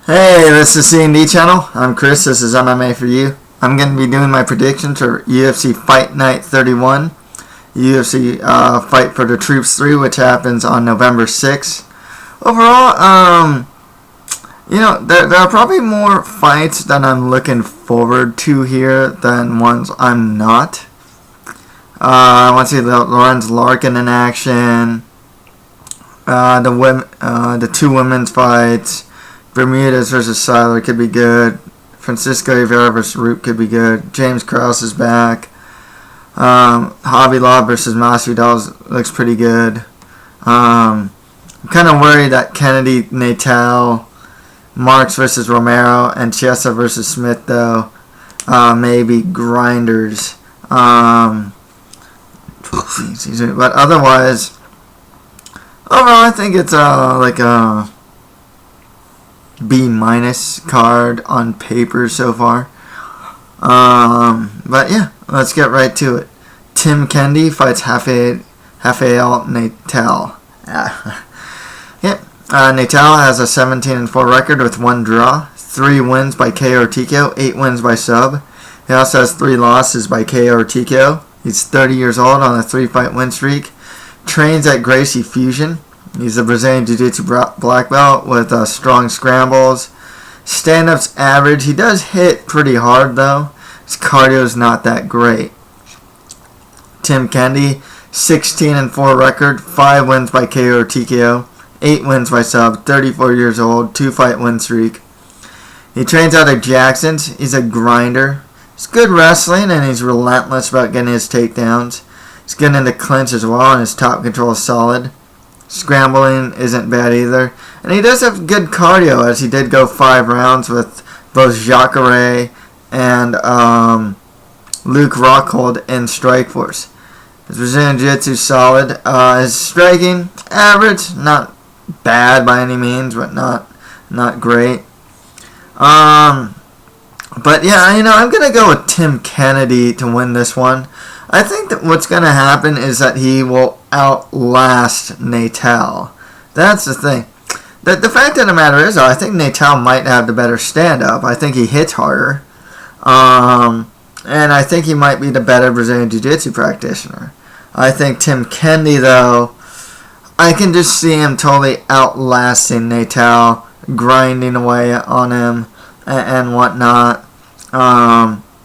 Hey, this is C&D channel. I'm Chris. This is MMA for you. I'm going to be doing my predictions for UFC Fight Night 31, UFC Fight for the Troops 3, which happens on November 6th. Overall, there are probably more fights that I'm looking forward to here than ones I'm not. I want to see the Lorenz Larkin in action, the two women's fights. Bermudez versus Siler could be good. Francisco Rivera versus Roop could be good. James Krause is back. Khabilov versus Masvidal looks pretty good. I'm kind of worried that Kennedy, Natal, Marks versus Romero, and Chiesa versus Smith, though, maybe grinders. But otherwise, overall, I think it's like a B- card on paper so far. But yeah, let's get right to it. Tim Kennedy fights Rafael Natal. Natal has a 17-4 record with 1 draw, 3 wins by KO or TKO, 8 wins by sub. He also has 3 losses by KO or TKO. He's 30 years old on a 3-fight win streak. Trains at Gracie Fusion. He's a Brazilian Jiu-Jitsu black belt with strong scrambles. Stand-up's average. He does hit pretty hard, though. His cardio's not that great. Tim Kennedy, 16-4 record, 5 wins by KO or TKO, 8 wins by sub, 34 years old, 2-fight win streak. He trains out of Jackson's. He's a grinder. He's good wrestling, and he's relentless about getting his takedowns. He's good in the clinch as well, and his top control is solid. Scrambling isn't bad either. And he does have good cardio, as he did go 5 rounds with both Jacare and Luke Rockhold in Strikeforce. His Brazilian Jiu-Jitsu solid. His striking, average, not bad by any means, but not great. But yeah, I'm going to go with Tim Kennedy to win this one. I think that what's going to happen is that he will outlast Natal. That's the thing. The fact of the matter is, I think Natal might have the better stand-up. I think he hits harder. And I think he might be the better Brazilian Jiu-Jitsu practitioner. I think Tim Kennedy, though, I can just see him totally outlasting Natal, grinding away on him and whatnot.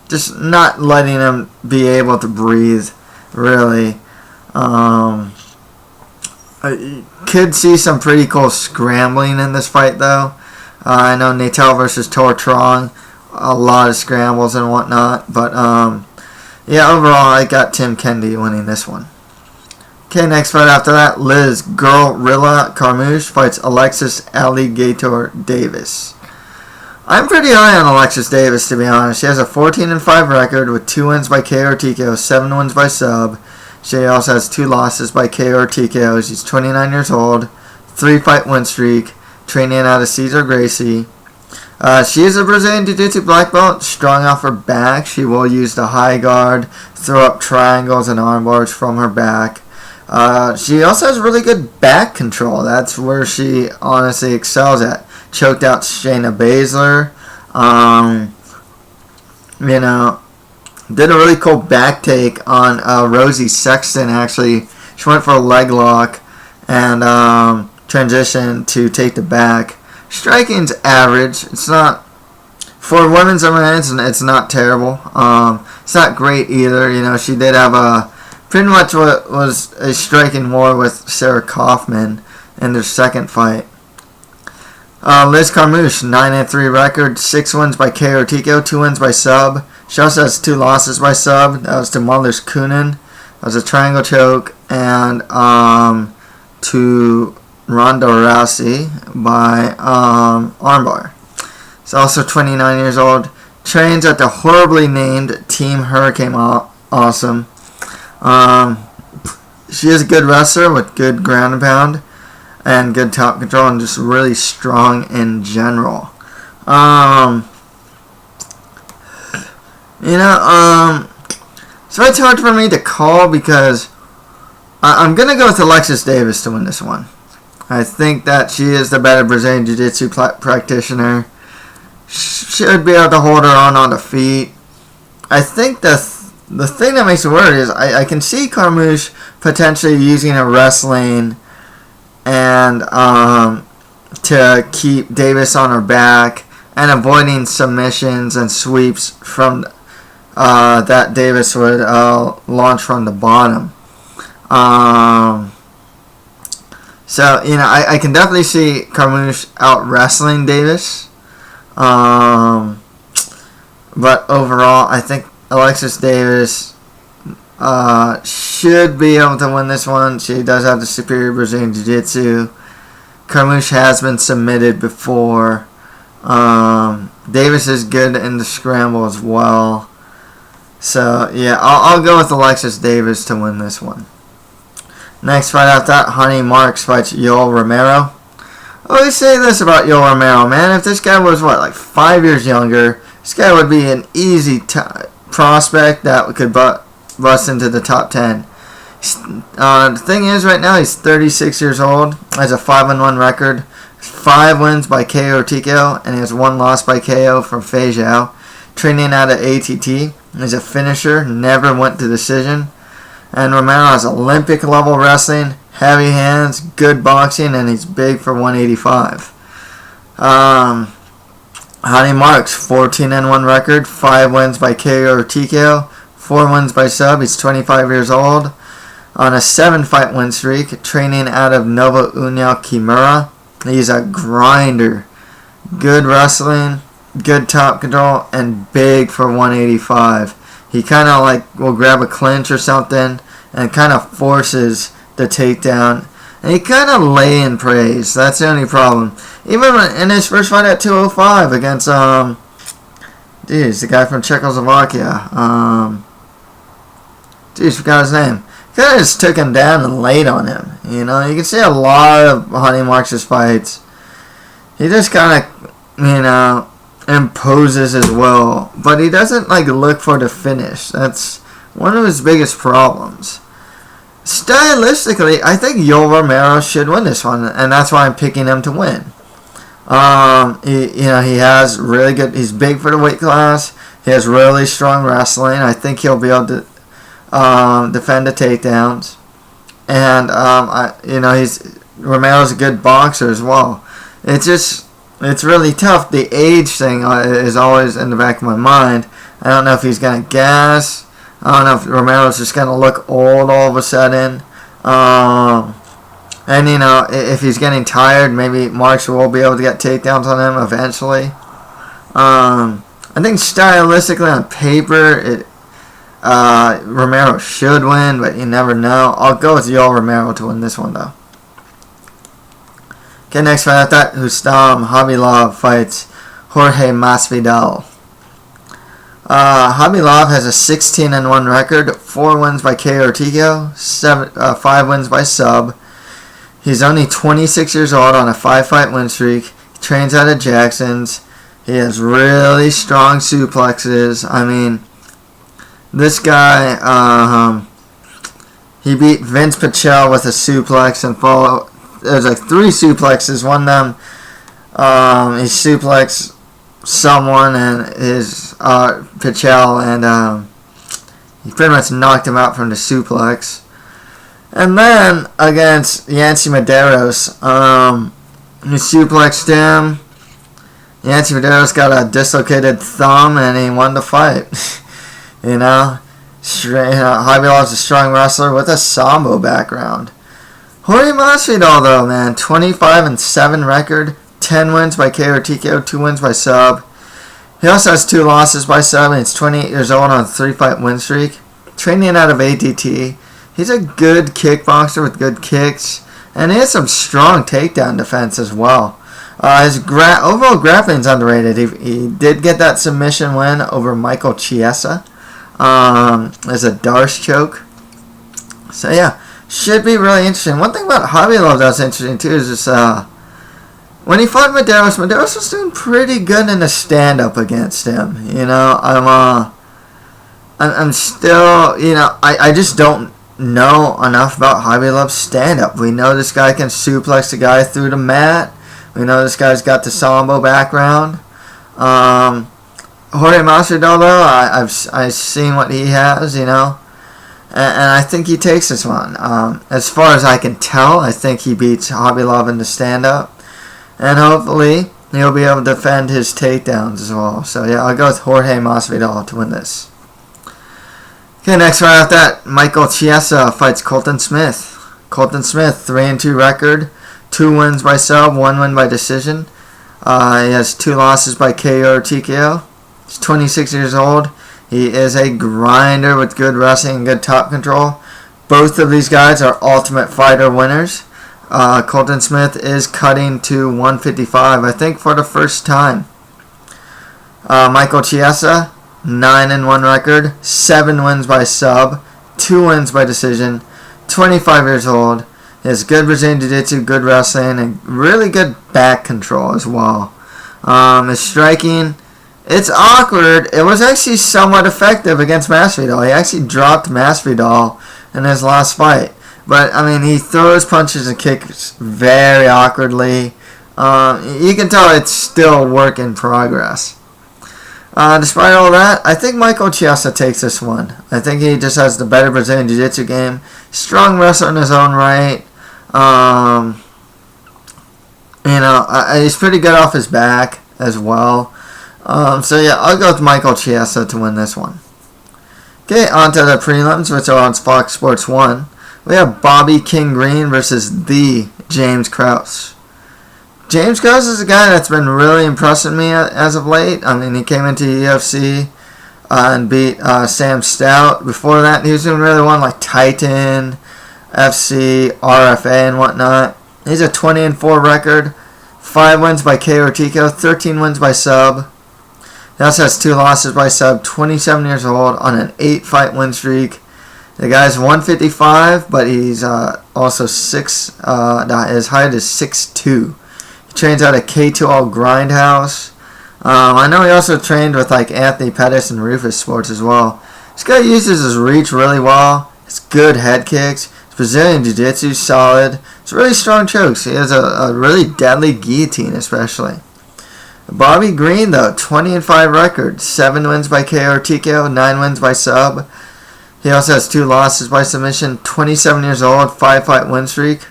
Just not letting him be able to breathe, really. I could see some pretty cool scrambling in this fight, though. I know Natal versus Tortrong, a lot of scrambles and whatnot. But, yeah, overall, I got Tim Kennedy winning this one. Okay, next fight after that, Liz Gorilla Carmouche fights Alexis Alligator Davis. I'm pretty high on Alexis Davis, to be honest. She has a 14-5 record with 2 wins by KO or TKO, 7 wins by sub. She also has 2 losses by KO or TKO. She's 29 years old, 3-fight win streak, training out of Cesar Gracie. She is a Brazilian Jiu-Jitsu black belt, strong off her back. She will use the high guard, throw up triangles and arm bars from her back. She also has really good back control. That's where she honestly excels at. Choked out Shayna Baszler. Did a really cool back take on Rosie Sexton, actually. She went for a leg lock and transitioned to take the back. Striking's average. It's not, for women's MMA, it's not terrible. It's not great either. She did have pretty much what was a striking war with Sarah Kaufman in their second fight. Liz Carmouche, 9-3 record, 6 wins by KO or TKO, 2 wins by sub. She also has 2 losses by sub. That was to Marlis Kunin. That was a triangle choke. And to Ronda Rousey by armbar. She's also 29 years old. Trains at the horribly named Team Hurricane Awesome. She is a good wrestler with good ground and pound and good top control, and just really strong in general. So it's hard for me to call because I'm going to go with Alexis Davis to win this one. I think that she is the better Brazilian Jiu-Jitsu practitioner. should be able to hold her on the feet. I think the thing that makes it worse is I can see Carmouche potentially using her wrestling and to keep Davis on her back and avoiding submissions and sweeps from that Davis would launch from the bottom. So, you know, I can definitely see Carmouche out wrestling Davis. But overall, I think Alexis Davis should be able to win this one. She does have the superior Brazilian Jiu-Jitsu. Carmouche has been submitted before. Davis is good in the scramble as well. So, yeah, I'll go with Alexis Davis to win this one. Next fight after that, Ronny Marks fights Yoel Romero. I always say this about Yoel Romero, man. If this guy was, like 5 years younger, this guy would be an easy prospect that could bust into the top 10. The thing is, right now, he's 36 years old, has a 5-1 record, 5 wins by KO or TKO, and he has 1 loss by KO from Feijão. Training out of ATT. He's a finisher, never went to decision. And Romero has Olympic level wrestling, heavy hands, good boxing, and he's big for 185. Ronny Marks, 14-1 record, 5 wins by KO or TKO, 4 wins by sub. He's 25 years old, on a 7-fight win streak, training out of Nova União Kimura. He's a grinder, good wrestling, good top control, and big for 185. He kind of like will grab a clinch or something and kind of forces the takedown. And he kind of lay in praise. That's the only problem. Even in his first fight at 205 against, the guy from Czechoslovakia. Forgot his name. Kind of just took him down and laid on him. You know, you can see a lot of Ronny Marks' fights. He just kind of, you know, imposes his will, but he doesn't like look for the finish. That's one of his biggest problems. Stylistically, I think Yoel Romero should win this one, and that's why I'm picking him to win. He has really good. He's big for the weight class. He has really strong wrestling. I think he'll be able to defend the takedowns, and Romero's a good boxer as well. It's really tough. The age thing is always in the back of my mind. I don't know if he's going to gas. I don't know if Romero's just going to look old all of a sudden. And, you know, if he's getting tired, maybe Marks will be able to get takedowns on him eventually. I think stylistically on paper, Romero should win, but you never know. I'll go with Yoel Romero to win this one, though. Okay, next fight after that, Rustam Khabilov fights Jorge Masvidal. Khabilov has a 16-1 record, 4 wins by KO or TKO, 5 wins by sub. He's only 26 years old on a 5-fight win streak. He trains out of Jackson's. He has really strong suplexes. I mean, this guy, he beat Vince Pichel with a suplex and there's like 3 suplexes. One of them, he suplexed someone and his Pichel, and he pretty much knocked him out from the suplex. And then against Yancy Medeiros, he suplexed him. Yancy Medeiros got a dislocated thumb and he won the fight. You know, Khabilov's a strong wrestler with a sambo background. Jorge Masvidal, though, man, 25-7 record, 10 wins by KO or TKO, 2 wins by sub. He also has 2 losses by sub, and he's 28 years old on a 3-fight win streak. Training out of ATT. He's a good kickboxer with good kicks, and he has some strong takedown defense as well. His overall grappling is underrated. He did get that submission win over Michael Chiesa as a Darce choke. So, yeah. Should be really interesting. One thing about Khabilov that's interesting too is just when he fought Medeiros was doing pretty good in the stand-up against him. You know, I'm still, you know, I just don't know enough about Khabilov's stand-up. We know this guy can suplex the guy through the mat. We know this guy's got the sambo background. Jorge Masvidal, though, I've seen what he has, and I think he takes this one. As far as I can tell, I think he beats Khabilov in the stand-up, and hopefully he'll be able to defend his takedowns as well. So yeah, I'll go with Jorge Masvidal to win this. Okay, next right after that, Michael Chiesa fights Colton Smith. Colton Smith, 3-2 record, 2 wins by sub, 1 win by decision. He has 2 losses by KO or TKO. He's 26 years old. He is a grinder with good wrestling and good top control. Both of these guys are Ultimate Fighter winners. Colton Smith is cutting to 155, I think, for the first time. Michael Chiesa, 9-1 record, 7 wins by sub, 2 wins by decision, 25 years old. He has good Brazilian Jiu-Jitsu, good wrestling, and really good back control as well. His striking, it's awkward. It was actually somewhat effective against Masvidal. He actually dropped Masvidal in his last fight. But, he throws punches and kicks very awkwardly. You can tell it's still a work in progress. Despite all that, I think Michael Chiesa takes this one. I think he just has the better Brazilian Jiu-Jitsu game. Strong wrestler in his own right. He's pretty good off his back as well. So yeah, I'll go with Michael Chiesa to win this one. Okay, on to the prelims, which are on Fox Sports 1. We have Bobby King Green versus the James Krause. James Krause is a guy that's been really impressing me as of late. He came into UFC and beat Sam Stout. Before that, he was doing really well like Titan, FC, RFA, and whatnot. He's a 20-4 record, 5 wins by KO or TKO, 13 wins by sub. He also has 2 losses by sub, 27 years old, on an 8-fight win streak. The guy's 155, but he's also 6, his height is 6'2". He trains out of K2L Grindhouse. I know he also trained with like Anthony Pettis and Rufus Sports as well. This guy uses his reach really well. It's good head kicks. His Brazilian Jiu-Jitsu solid. It's really strong chokes. He has a really deadly guillotine especially. Bobby Green though, 20-5 record. 7 wins by KO or TKO, 9 wins by sub. He also has 2 losses by submission. 27 years old, 5-fight win streak.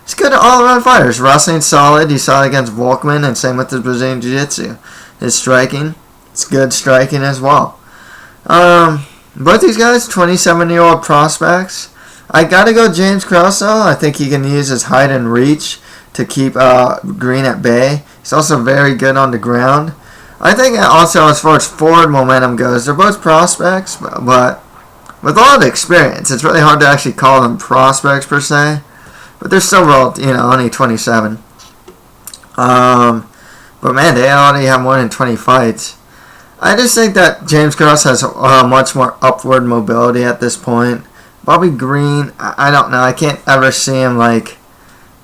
He's good all-around fighter. His wrestling solid. He saw it against Volkman, and same with his Brazilian Jiu-Jitsu. His striking, it's good striking as well. Both these guys, 27-year-old prospects. I gotta go James Krause though. I think he can use his height and reach to keep Green at bay. He's also very good on the ground. I think also as far as forward momentum goes, they're both prospects, but with all the experience, it's really hard to actually call them prospects per se. But they're still, only 27. But man, they already have more than 20 fights. I just think that James Krause has much more upward mobility at this point. Bobby Green, I don't know. I can't ever see him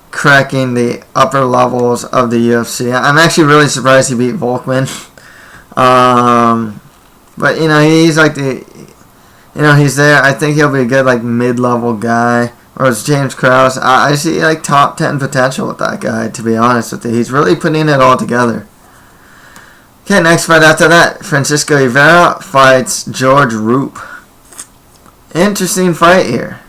cracking the upper levels of the UFC. I'm actually really surprised he beat Volkman. But he's he's there. I think he'll be a good mid-level guy. Whereas James Krause, I see top 10 potential with that guy, to be honest with you. He's really putting it all together. Okay, next fight after that, Francisco Rivera fights George Roop. Interesting fight here,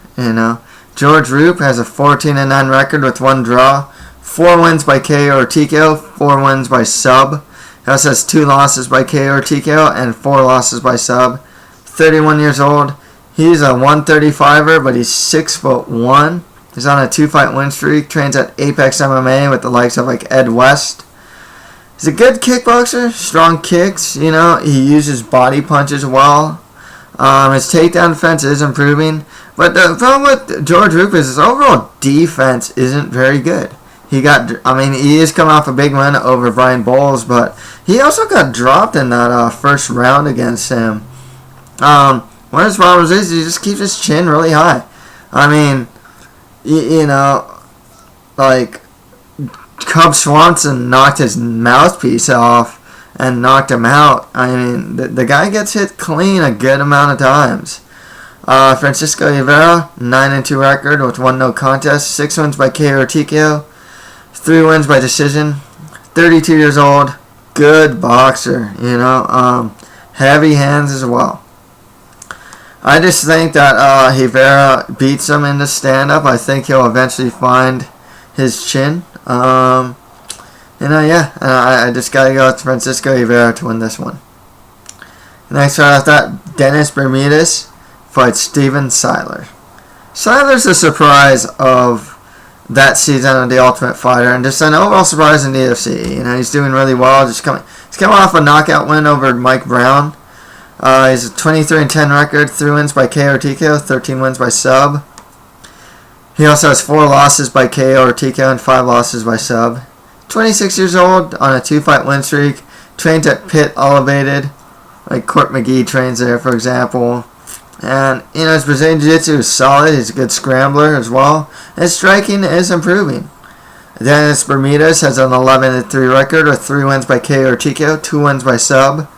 George Roop has a 14-9 record with 1 draw, 4 wins by KO or TKO, 4 wins by sub. He also has 2 losses by KO or TKO and 4 losses by sub. 31 years old. He's a 135er, but he's 6'1". He's on a 2-fight win streak. Trains at Apex MMA with the likes of Ed West. He's a good kickboxer, strong kicks. He uses body punches well. His takedown defense is improving, but the problem with George Roop is his overall defense isn't very good. He is coming off a big win over Brian Bowles, but he also got dropped in that first round against him. One of his problems is he just keeps his chin really high. Cub Swanson knocked his mouthpiece off and knocked him out. The guy gets hit clean a good amount of times. Francisco Rivera, 9-2 record with 1 no contest, 6 wins by KO or TKO, 3 wins by decision, 32 years old, good boxer, you know. Heavy hands as well. I just think that Rivera beats him in the stand-up. I think he'll eventually find his chin. Yeah. I just got to go with Francisco Rivera to win this one. Next right after that, Dennis Bermudez fights Steven Siler. Siler's a surprise of that season of The Ultimate Fighter, and just an overall surprise in the UFC. You know, he's doing really well. He's coming off a knockout win over Mike Brown. He's a 23-10 record, 3 wins by KO or TKO, 13 wins by sub. He also has 4 losses by KO or TKO and 5 losses by sub. 26 years old, on a 2-fight win streak. Trains at Pitt Elevated, like Court McGee trains there, for example. And, you know, his Brazilian Jiu-Jitsu is solid. He's a good scrambler as well. His striking is improving. Dennis Bermudez has an 11-3 record with 3 wins by KO or TKO, 2 wins by sub.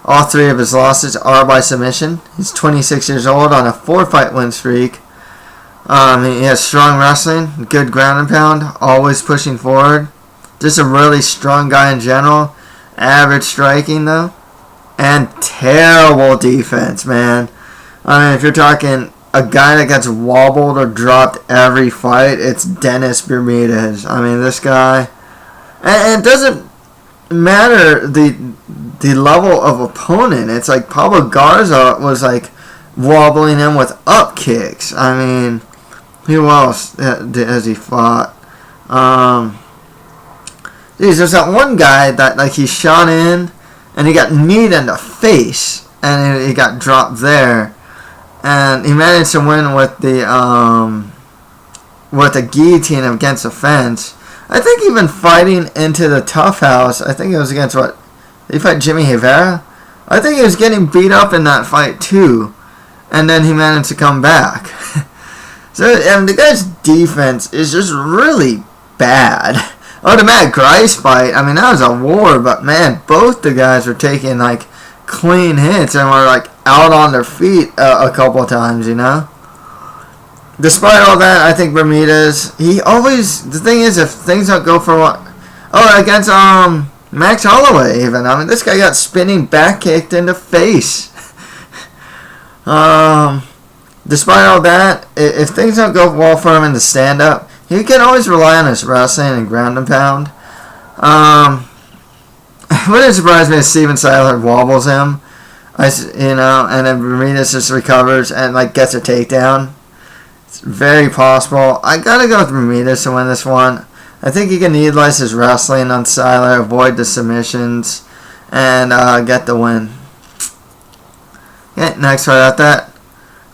All 3 of his losses are by submission. He's 26 years old on a 4-fight win streak. He has strong wrestling, good ground and pound, always pushing forward. Just a really strong guy in general. Average striking, though. And terrible defense, man. I mean, if you're talking a guy that gets wobbled or dropped every fight, it's Dennis Bermudez. I mean, this guy... And it doesn't matter the level of opponent. It's like Pablo Garza was like wobbling him with up kicks. I mean, who else has he fought? There's that one guy that like he shot in and he got kneed in the face and he got dropped there, and he managed to win with the guillotine against the fence. I think even fighting into the tough house, I think it was against what? Did he fight Jimmy Rivera? I think he was getting beat up in that fight too. And then he managed to come back. So the guy's defense is just really bad. Oh, the Matt Grice fight, I mean, that was a war. But man, both the guys were taking like clean hits and were like out on their feet a couple of times, you know. Despite all that, I think Bermudez, the thing is, if things don't go for what, against Max Holloway even, I mean, this guy got spinning back kicked in the face. Despite all that, if things don't go well for him in the stand-up, he can always rely on his wrestling and ground and pound. It wouldn't surprise me if Steven Siler wobbles him, and then Bermudez just recovers and like gets a takedown. It's very possible. I gotta go with Bermudez to win this one. I think he can utilize his wrestling on Siler, avoid the submissions, and get the win. Okay, next right after that,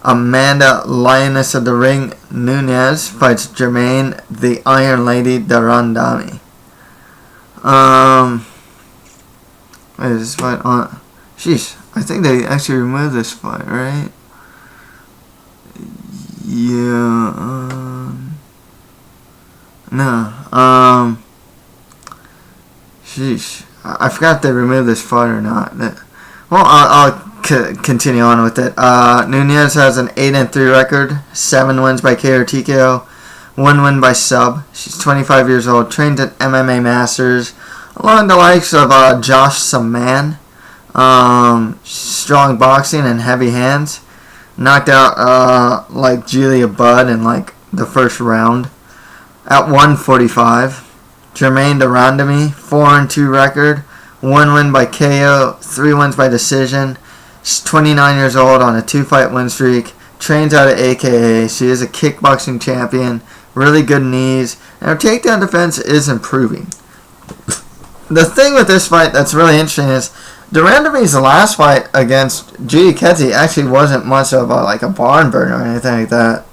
Amanda Lioness of the Ring Nunes fights Germaine, the Iron Lady de Randamie. Wait, is this fight on? Sheesh, I think they actually removed this fight, right? Yeah, no, sheesh, I forgot if they removed this fight or not. Well, I'll continue on with it. Nunes has an 8-3 record, 7 wins by KO or TKO, 1 win by sub. She's 25 years old, trained at MMA Masters, along the likes of Josh Saman. Strong boxing and heavy hands. Knocked out like Julia Budd in like the first round at 145. Germaine de Randamie, 4-2 record, 1 win by KO, 3 wins by decision. She's 29 years old on a 2-fight win streak. Trains out of AKA. She is a kickboxing champion. Really good knees, and her takedown defense is improving. The thing with this fight that's really interesting is de Randamie's last fight against Judy Kedzie actually wasn't much of a barn burner or anything like that.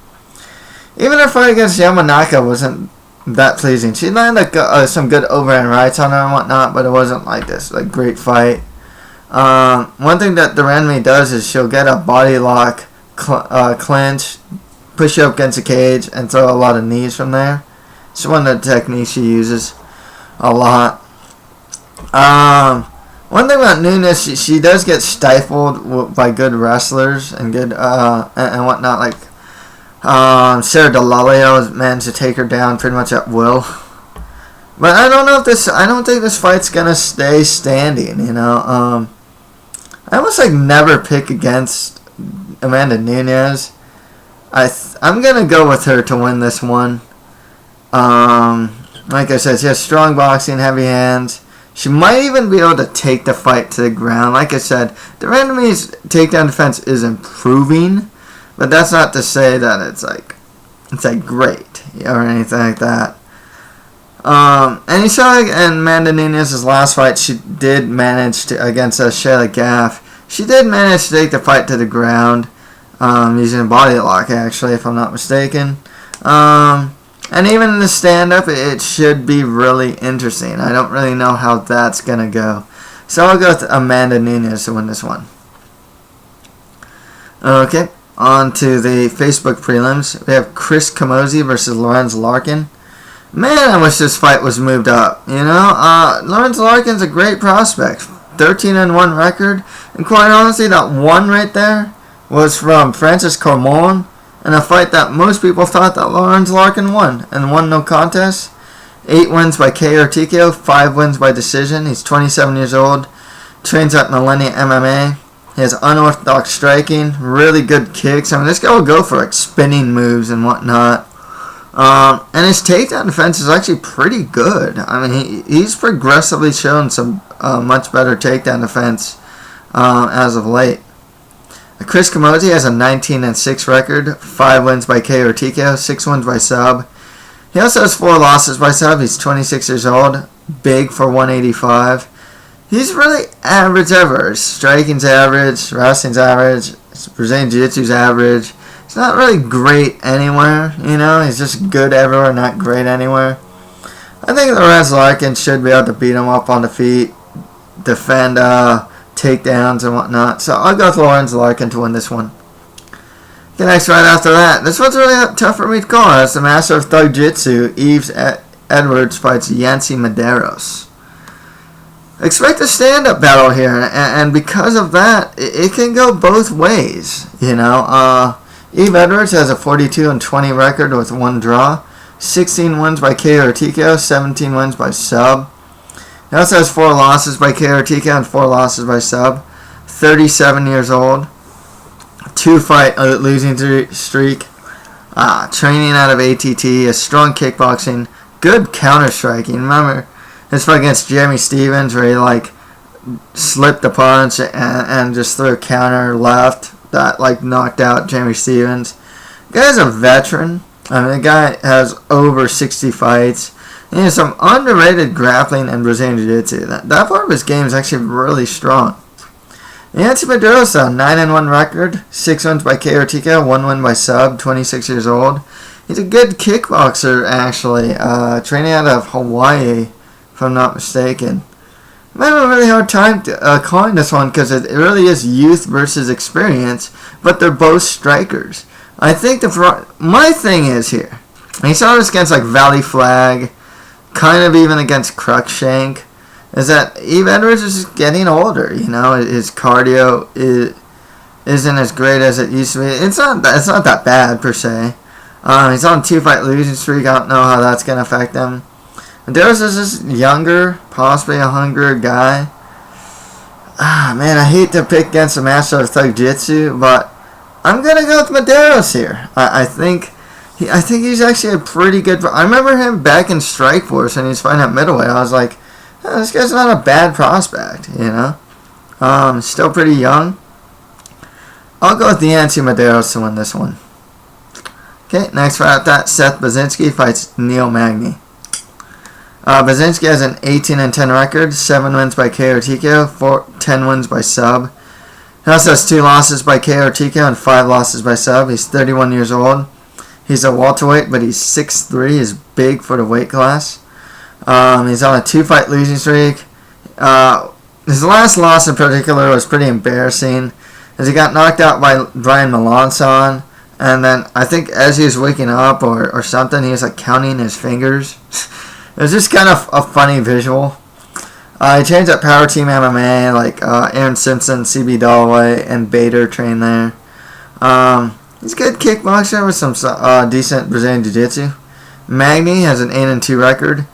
Even her fight against Yamanaka wasn't that pleasing. She landed some good overhand rights on her and whatnot, but it wasn't like this great fight. One thing that de Randamie does is she'll get a body lock, clinch, push you up against the cage, and throw a lot of knees from there. It's one of the techniques she uses a lot. One thing about Nunes, she does get stifled by good wrestlers and good and whatnot. Like Sarah Delalio managed to take her down pretty much at will. But I don't know if this. I don't think this fight's gonna stay standing. You know. I almost like never pick against Amanda Nunes. I'm gonna go with her to win this one. Like I said, she has strong boxing, heavy hands. She might even be able to take the fight to the ground. Like I said, the Randamie's takedown defense is improving, but that's not to say that it's like great or anything like that. And you saw in Amanda Nunes' last fight, she did manage to, against Shayla Gaff, she did manage to take the fight to the ground, using a body lock, actually, if I'm not mistaken. And even in the stand-up, it should be really interesting. I don't really know how that's going to go. So I'll go with Amanda Nunes to win this one. Okay, on to the Facebook prelims. We have Chris Camozzi versus Lorenz Larkin. Man, I wish this fight was moved up. You know, Lorenz Larkin's a great prospect. 13-1 record. And quite honestly, that one right there was from Francis Carmouche, in a fight that most people thought that Lorenz Larkin won, and won no contest. 8 wins by KO or TKO, 5 wins by decision. He's 27 years old, trains at Millennium MMA. He has unorthodox striking, really good kicks. I mean, this guy will go for like spinning moves and whatnot. And his takedown defense is actually pretty good. I mean, he's progressively shown some much better takedown defense as of late. Chris Camozzi has a 19-6 record, 5 wins by KO or TKO, 6 wins by sub. He also has 4 losses by sub. He's 26 years old, big for 185. He's really average ever. His striking's average, wrestling's average, Brazilian Jiu-Jitsu's average. He's not really great anywhere, you know. He's just good everywhere, not great anywhere. I think Lorenz Larkin should be able to beat him up on the feet, defend takedowns and whatnot. So I'll go with Lorenz Larkin to win this one. Okay, next right after that. This one's really tough for me to call. It's the master of Thug Jitsu, Yves Edwards fights Yancy Medeiros. Expect a stand-up battle here, and because of that, it can go both ways. You know, Yves Edwards has a 42-20 record with 1 draw, 16 wins by KO or TKO, 17 wins by sub. He also has 4 losses by KO or TKO and 4 losses by sub. 37 years old. 2-fight losing streak. Training out of ATT. A strong kickboxing. Good counter striking. Remember his fight against Jeremy Stevens where he like slipped a punch and just threw a counter left that like knocked out Jeremy Stevens. The guy's a veteran. I mean, the guy has over 60 fights. He has some underrated grappling and Brazilian Jiu-Jitsu. That part of his game is actually really strong. Yancy Medeiros, 9-1 record, 6 wins by KO or TKO, 1 win by sub, 26 years old. He's a good kickboxer, actually, training out of Hawaii, if I'm not mistaken. I'm having a really hard time calling this one because it really is youth versus experience, but they're both strikers. I think my thing is here, and you saw this against like Valley Flag, kind of even against Cruikshank, is that Yves Edwards is just getting older. You know, his cardio isn't as great as it used to be. It's not that bad per se. He's on a 2-fight losing streak. I don't know how that's gonna affect him. Medeiros is just younger, possibly a hungrier guy. Man, I hate to pick against the master of Thug Jitsu, but I'm gonna go with Medeiros here. I think he's actually a pretty good. I remember him back in Strikeforce when he was fighting at middleweight. I was like, oh, this guy's not a bad prospect, you know. Still pretty young. I'll go with Yancy Medeiros to win this one. Okay, next fight after that, Seth Baczynski fights Neil Magny. Baczynski has an 18-10 record, 7 wins by KO or TKO, 10 wins by sub. He also has 2 losses by KO or TKO and 5 losses by sub. He's 31 years old. He's a welterweight, but he's 6'3". He's big for the weight class. He's on a 2-fight losing streak. His last loss in particular was pretty embarrassing, as he got knocked out by Brian Melanson, and then I think as he was waking up or something, he was like counting his fingers. It was just kind of a funny visual. He trains at Power Team MMA, like Aaron Simpson, CB Dalloway, and Bader train there. He's a good kickboxer with some decent Brazilian Jiu-Jitsu. Magny has an 8-2 record,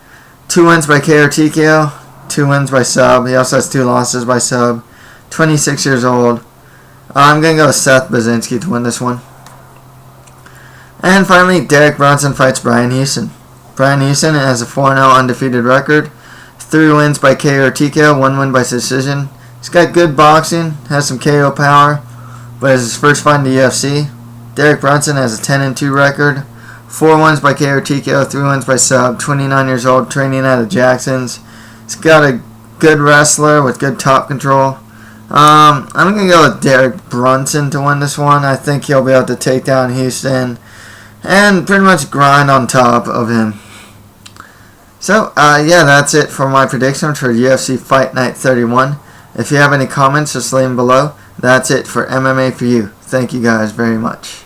2 wins by KO TKO, 2 wins by sub. He also has 2 losses by sub. 26 years old. I'm going to go with Seth Baczynski to win this one. And finally, Derek Brunson fights Brian Houston. Brian Houston has a 4-0 undefeated record. 3 wins by KO or TKO, 1 win by decision. He's got good boxing, has some KO power, but it's his first fight in the UFC. Derek Brunson has a 10-2 record. 4 wins by KO or TKO, 3 wins by sub. 29 years old, training out of Jackson's. He's got a good wrestler with good top control. I'm going to go with Derek Brunson to win this one. I think he'll be able to take down Houston and pretty much grind on top of him. So, yeah, that's it for my predictions for UFC Fight Night 31. If you have any comments, just leave them below. That's it for MMA for you. Thank you guys very much.